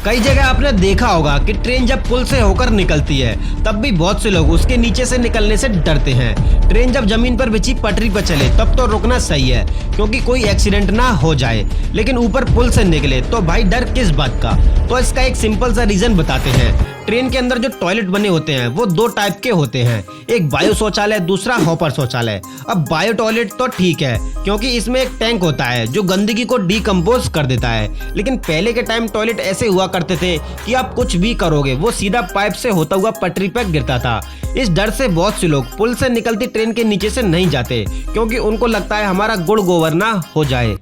कई जगह आपने देखा होगा कि ट्रेन जब पुल से होकर निकलती है तब भी बहुत से लोग उसके नीचे से निकलने से डरते हैं। ट्रेन जब जमीन पर बिछी पटरी पर चले तब तो रुकना सही है क्योंकि कोई एक्सीडेंट ना हो जाए, लेकिन ऊपर पुल से निकले तो भाई डर किस बात का। तो इसका एक सिंपल सा रीजन बताते हैं। ट्रेन के अंदर जो टॉयलेट बने होते हैं वो दो टाइप के होते हैं, एक बायो शौचालय, दूसरा हॉपर शौचालय। अब बायो टॉयलेट तो ठीक है क्योंकि इसमें एक टैंक होता है जो गंदगी को डिकम्पोज कर देता है, लेकिन पहले के टाइम टॉयलेट ऐसे हुआ करते थे कि आप कुछ भी करोगे वो सीधा पाइप से होता हुआ पटरी पर गिरता था। इस डर से बहुत से लोग पुल से निकलती ट्रेन के नीचे से नहीं जाते क्योंकि उनको लगता है हमारा गुड़ गोबर ना हो जाए।